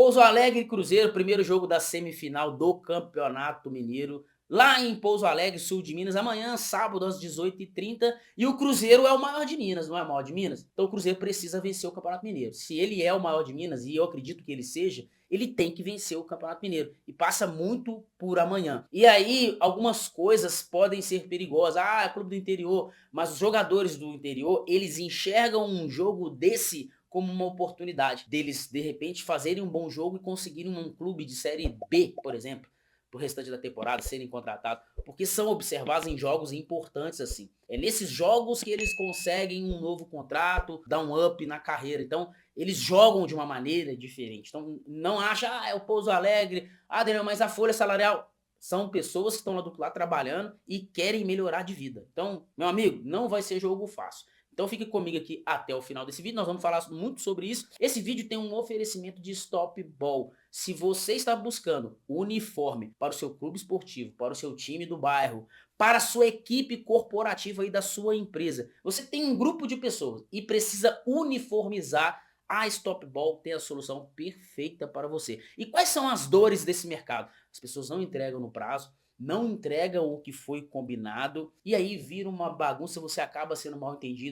Pouso Alegre e Cruzeiro, primeiro jogo da semifinal do Campeonato Mineiro, lá em Pouso Alegre, sul de Minas, amanhã, sábado, às 18h30, e o Cruzeiro é o maior de Minas, não é o maior de Minas? Então o Cruzeiro precisa vencer o Campeonato Mineiro. Se ele é o maior de Minas, e eu acredito que ele seja, ele tem que vencer o Campeonato Mineiro. E passa muito por amanhã. E aí, algumas coisas podem ser perigosas. Ah, é clube do interior. Mas os jogadores do interior, eles enxergam um jogo desse como uma oportunidade deles, de repente, fazerem um bom jogo e conseguirem um clube de Série B, por exemplo, pro restante da temporada, serem contratados, porque são observados em jogos importantes assim. É nesses jogos que eles conseguem um novo contrato, dar um up na carreira. Então, eles jogam de uma maneira diferente. Então, não acha, é o Pouso Alegre, Daniel, mas a folha salarial. São pessoas que estão lá do outro lado trabalhando e querem melhorar de vida. Então, meu amigo, não vai ser jogo fácil. Então fique comigo aqui até o final desse vídeo, nós vamos falar muito sobre isso. Esse vídeo tem um oferecimento de Stop Ball. Se você está buscando uniforme para o seu clube esportivo, para o seu time do bairro, para a sua equipe corporativa aí da sua empresa, você tem um grupo de pessoas e precisa uniformizar, a Stop Ball tem a solução perfeita para você. E quais são as dores desse mercado? As pessoas não entregam no prazo, não entregam o que foi combinado, e aí vira uma bagunça, você acaba sendo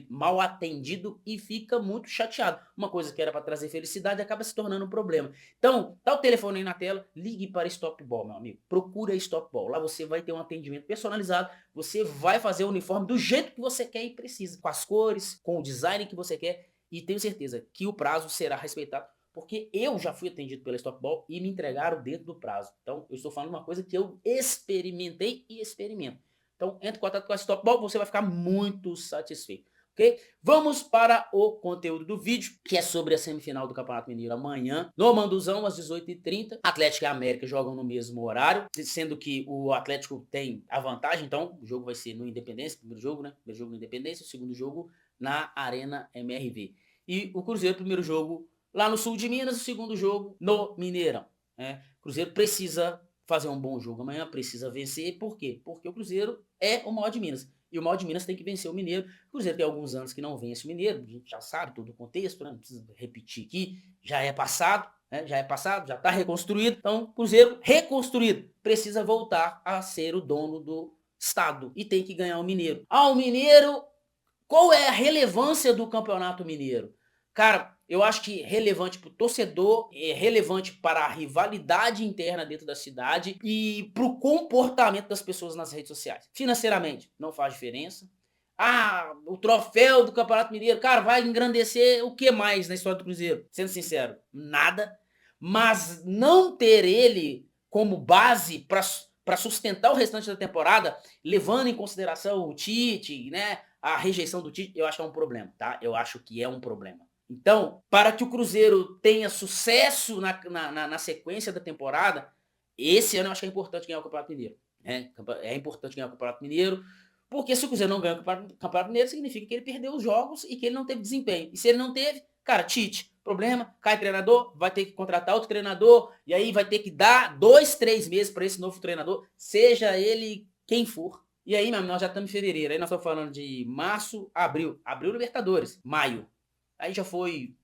mal atendido e fica muito chateado. Uma coisa que era para trazer felicidade acaba se tornando um problema. Então, tá o telefone aí na tela, ligue para Stop Ball, meu amigo. Procure a Stop Ball, lá você vai ter um atendimento personalizado, você vai fazer o uniforme do jeito que você quer e precisa, com as cores, com o design que você quer, e tenho certeza que o prazo será respeitado, porque eu já fui atendido pela Stop Ball e me entregaram dentro do prazo. Então, eu estou falando uma coisa que eu experimentei e experimento. Então, entre em contato com a Stop Ball, você vai ficar muito satisfeito. Ok? Vamos para o conteúdo do vídeo, que é sobre a semifinal do Campeonato Mineiro amanhã, no Manduzão, às 18h30. Atlético e América jogam no mesmo horário, sendo que o Atlético tem a vantagem, então o jogo vai ser no Independência, primeiro jogo, né? Primeiro jogo no Independência, o segundo jogo na Arena MRV. E o Cruzeiro, primeiro jogo lá no sul de Minas, o segundo jogo no Mineirão. Né? O Cruzeiro precisa fazer um bom jogo amanhã, precisa vencer. Por quê? Porque o Cruzeiro é o maior de Minas. E o maior de Minas tem que vencer o Mineiro. O Cruzeiro tem alguns anos que não vence o Mineiro, a gente já sabe todo o contexto, né? Não precisa repetir aqui, já é passado, né? Já está reconstruído. Então, o Cruzeiro reconstruído precisa voltar a ser o dono do estado e tem que ganhar o Mineiro. O Mineiro, qual é a relevância do Campeonato Mineiro? Cara, eu acho que relevante para o torcedor, é relevante para a rivalidade interna dentro da cidade e para o comportamento das pessoas nas redes sociais. Financeiramente, não faz diferença. O troféu do Campeonato Mineiro, cara, vai engrandecer o que mais na história do Cruzeiro? Sendo sincero, nada. Mas não ter ele como base para sustentar o restante da temporada, levando em consideração o Tite, né, a rejeição do Tite, eu acho que é um problema, tá? Eu acho que é um problema. Então, para que o Cruzeiro tenha sucesso na sequência da temporada, esse ano eu acho que é importante ganhar o Campeonato Mineiro. É importante ganhar o Campeonato Mineiro, porque se o Cruzeiro não ganha o Campeonato Mineiro, significa que ele perdeu os jogos e que ele não teve desempenho. E se ele não teve, cara, Tite, problema, cai treinador, vai ter que contratar outro treinador, e aí vai ter que dar 2, 3 meses para esse novo treinador, seja ele quem for. E aí, meu amigo, nós já estamos em fevereiro, aí nós estamos falando de março, abril Libertadores, maio. Aí já foi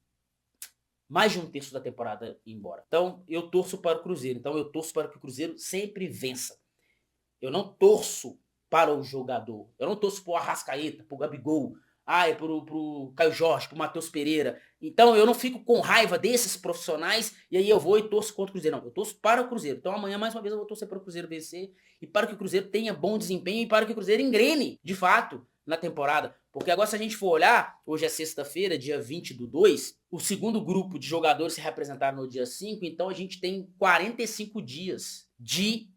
mais de um terço da temporada embora. Então, eu torço para o Cruzeiro. Então, eu torço para que o Cruzeiro sempre vença. Eu não torço para o jogador. Eu não torço para o Arrascaeta, para o Gabigol, pro Caio Jorge, pro Matheus Pereira. Então, eu não fico com raiva desses profissionais e aí eu vou e torço contra o Cruzeiro. Não, eu torço para o Cruzeiro. Então, amanhã, mais uma vez, eu vou torcer para o Cruzeiro vencer e para que o Cruzeiro tenha bom desempenho e para que o Cruzeiro engrene, de fato, na temporada. Porque agora, se a gente for olhar, hoje é sexta-feira, dia 20/2, o segundo grupo de jogadores se representaram no dia 5, então a gente tem 45 dias de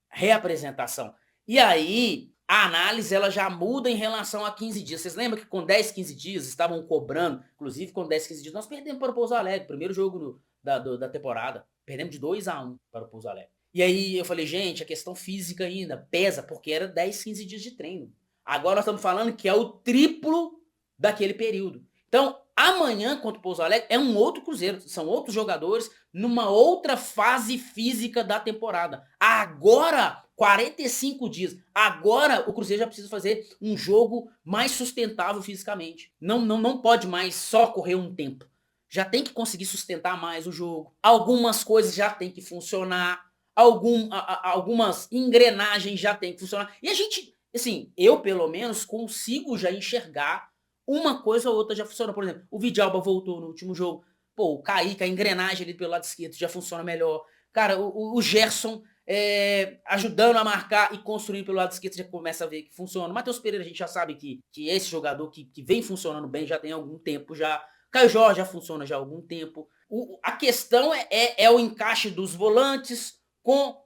reapresentação. E aí, a análise ela já muda em relação a 15 dias. Vocês lembram que com 10, 15 dias estavam cobrando, inclusive com 10, 15 dias, nós perdemos para o Pouso Alegre, primeiro jogo da temporada. Perdemos de 2-1 para o Pouso Alegre. E aí eu falei, gente, a questão física ainda pesa, porque era 10, 15 dias de treino. Agora nós estamos falando que é o triplo daquele período. Então, amanhã contra o Pouso Alegre é um outro Cruzeiro, são outros jogadores numa outra fase física da temporada. Agora, 45 dias, agora o Cruzeiro já precisa fazer um jogo mais sustentável fisicamente. Não pode mais só correr um tempo. já tem que conseguir sustentar mais o jogo. Algumas coisas já tem que funcionar. Algumas engrenagens já tem que funcionar. E a gente, assim, eu pelo menos consigo já enxergar uma coisa ou outra já funciona. Por exemplo, o Vidalba voltou no último jogo. Pô, o Kaique, a engrenagem ali pelo lado esquerdo já funciona melhor. Cara, o Gerson ajudando a marcar e construindo pelo lado esquerdo, você já começa a ver que funciona. O Matheus Pereira, a gente já sabe que esse jogador que vem funcionando bem já tem algum tempo já. Caio Jorge já funciona já há algum tempo. A questão é o encaixe dos volantes com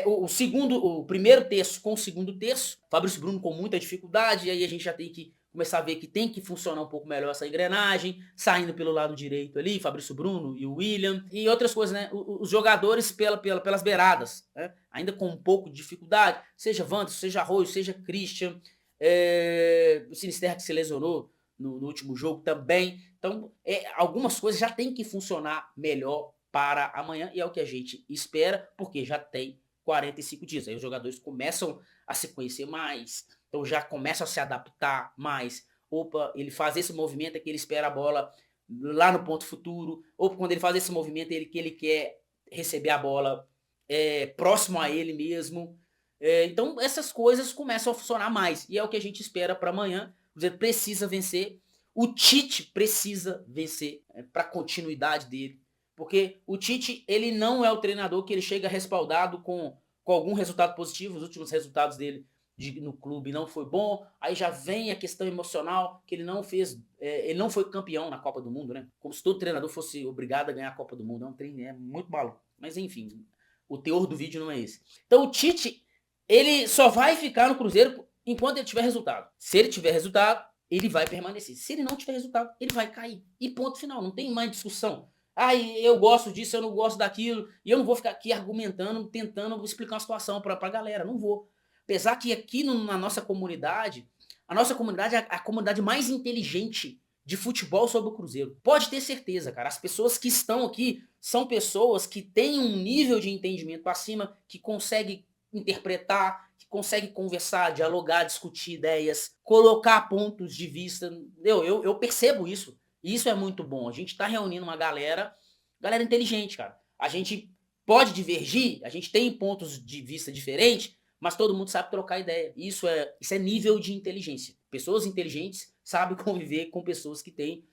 o primeiro terço com o segundo terço. Fabrício Bruno com muita dificuldade, e aí a gente já tem que começar a ver que tem que funcionar um pouco melhor essa engrenagem, saindo pelo lado direito ali, Fabrício Bruno e o William, e outras coisas, né? Os jogadores pelas beiradas, né? Ainda com um pouco de dificuldade, seja Wanderson, seja Arroio, seja Christian, o Sinisterra que se lesionou no último jogo também. Então, algumas coisas já tem que funcionar melhor para amanhã, e é o que a gente espera, porque já tem 45 dias. Aí os jogadores começam a se conhecer mais, então já começa a se adaptar mais. Opa, ele faz esse movimento, é que ele espera a bola lá no ponto futuro. Ou quando ele faz esse movimento, que ele quer receber a bola próximo a ele mesmo. Então essas coisas começam a funcionar mais. E é o que a gente espera para amanhã. O Cruzeiro precisa vencer. O Tite precisa vencer para a continuidade dele. Porque o Tite, ele não é o treinador que ele chega respaldado com algum resultado positivo. Os últimos resultados dele no clube não foi bom, aí já vem a questão emocional, que ele não fez, ele não foi campeão na Copa do Mundo, né? Como se todo treinador fosse obrigado a ganhar a Copa do Mundo. É um treino, muito maluco. Mas enfim, o teor do vídeo não é esse. Então o Tite, ele só vai ficar no Cruzeiro enquanto ele tiver resultado. Se ele tiver resultado, ele vai permanecer. Se ele não tiver resultado, ele vai cair. E ponto final, não tem mais discussão. Eu gosto disso, eu não gosto daquilo, e eu não vou ficar aqui argumentando, tentando explicar uma situação pra galera, não vou. Apesar que aqui na nossa comunidade, a nossa comunidade é a comunidade mais inteligente de futebol sobre o Cruzeiro. Pode ter certeza, cara. As pessoas que estão aqui são pessoas que têm um nível de entendimento acima, que conseguem interpretar, que conseguem conversar, dialogar, discutir ideias, colocar pontos de vista. Eu percebo isso. E isso é muito bom. A gente tá reunindo uma galera inteligente, cara. A gente pode divergir, a gente tem pontos de vista diferentes, mas todo mundo sabe trocar ideia. Isso é nível de inteligência. Pessoas inteligentes sabem conviver com pessoas que têm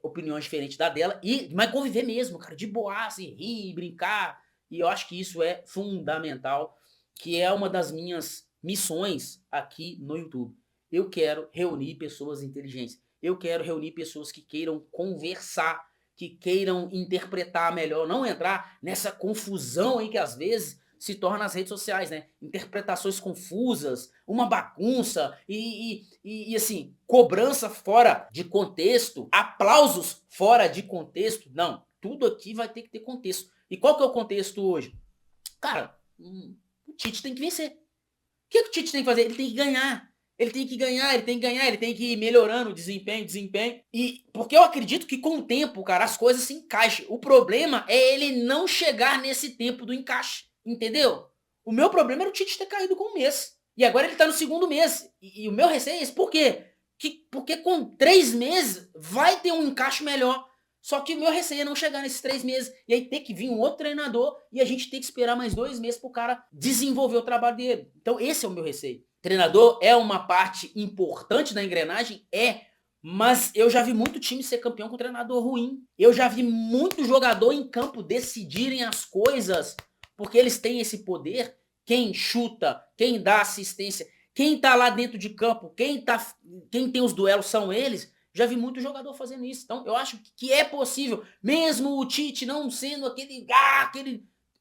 opiniões diferentes da dela, mas conviver mesmo, cara, de boa, assim, rir, brincar. E eu acho que isso é fundamental, que é uma das minhas missões aqui no YouTube. Eu quero reunir pessoas inteligentes. Eu quero reunir pessoas que queiram conversar, que queiram interpretar melhor, não entrar nessa confusão aí que às vezes se torna nas redes sociais, né? Interpretações confusas, uma bagunça e assim, cobrança fora de contexto, aplausos fora de contexto. Não, tudo aqui vai ter que ter contexto. E qual que é o contexto hoje? Cara, o Tite tem que vencer. O que o Tite tem que fazer? Ele tem que ganhar. Ele tem que ganhar, ele tem que ir melhorando o desempenho. E porque eu acredito que com o tempo, cara, as coisas se encaixem. O problema é ele não chegar nesse tempo do encaixe. Entendeu? O meu problema era o Tite ter caído com um mês. E agora ele tá no segundo mês. E o meu receio é esse. Por quê? Porque com 3 meses vai ter um encaixe melhor. Só que o meu receio é não chegar nesses 3 meses. E aí ter que vir um outro treinador e a gente ter que esperar mais 2 meses pro cara desenvolver o trabalho dele. Então esse é o meu receio. Treinador é uma parte importante da engrenagem? Mas eu já vi muito time ser campeão com treinador ruim. Eu já vi muito jogador em campo decidirem as coisas porque eles têm esse poder. Quem chuta, quem dá assistência, quem tá lá dentro de campo, quem tem os duelos são eles. Já vi muito jogador fazendo isso. Então eu acho que é possível, mesmo o Tite não sendo aquele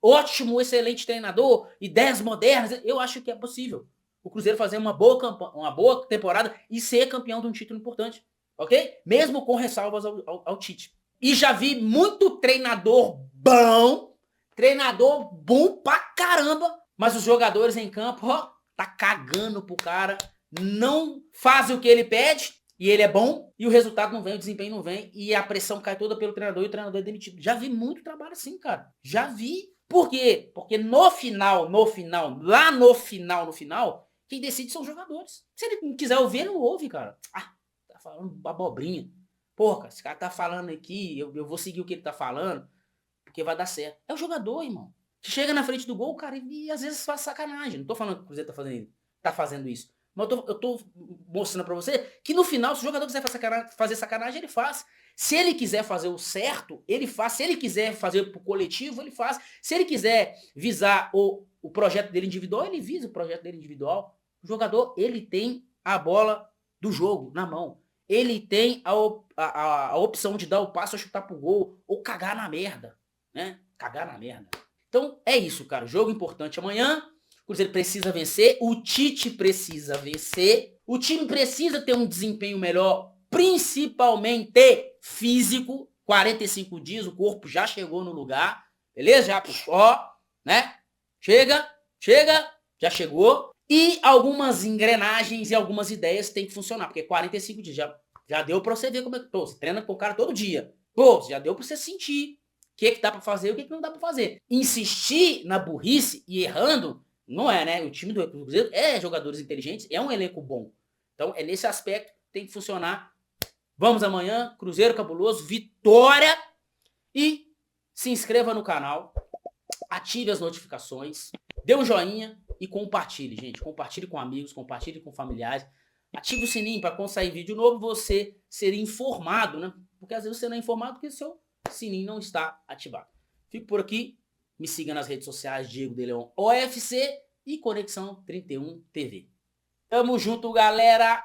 ótimo, excelente treinador, ideias modernas, eu acho que é possível o Cruzeiro fazer uma boa temporada e ser campeão de um título importante, ok? Mesmo com ressalvas ao Tite. E já vi muito treinador bom pra caramba, mas os jogadores em campo, tá cagando pro cara, não fazem o que ele pede, e ele é bom, e o resultado não vem, o desempenho não vem, e a pressão cai toda pelo treinador, e o treinador é demitido. Já vi muito trabalho assim, cara. Já vi. Por quê? Porque no final, lá no final, quem decide são os jogadores. Se ele não quiser ouvir, ele não ouve, cara. Tá falando abobrinha. Pô, cara, esse cara tá falando aqui, eu vou seguir o que ele tá falando, porque vai dar certo. É o jogador, irmão. Que chega na frente do gol, cara, e às vezes faz sacanagem. Não tô falando que o Cruzeiro tá fazendo isso. Mas eu tô mostrando pra você que no final, se o jogador quiser fazer sacanagem, ele faz. Se ele quiser fazer o certo, ele faz. Se ele quiser fazer pro coletivo, ele faz. Se ele quiser visar o projeto dele individual, ele visa o projeto dele individual. O jogador, ele tem a bola do jogo na mão. Ele tem a opção de dar o passo ou chutar pro gol, ou cagar na merda, né? Cagar na merda. Então é isso, cara. Jogo importante amanhã. O Cruzeiro precisa vencer. O Tite precisa vencer. O time precisa ter um desempenho melhor, principalmente físico. 45 dias, o corpo já chegou no lugar. Beleza? Já, ó, né? Chega, já chegou. E algumas engrenagens e algumas ideias têm que funcionar. Porque 45 dias já deu pra você ver como é que tô. Você treina com o cara todo dia. Pô, já deu pra você sentir o que dá pra fazer e o que não dá pra fazer. Insistir na burrice e errando, não é, né? O time do Cruzeiro é jogadores inteligentes, é um elenco bom. Então, é nesse aspecto que tem que funcionar. Vamos amanhã, Cruzeiro cabuloso, vitória! E se inscreva no canal, ative as notificações, dê um joinha e compartilhe, gente. Compartilhe com amigos, compartilhe com familiares. Ative o sininho para quando sair vídeo novo você ser informado, né? Porque às vezes você não é informado porque seu sininho não está ativado. Fico por aqui. Me siga nas redes sociais, Diego de Leon OFC e Conexão 31 TV. Tamo junto, galera!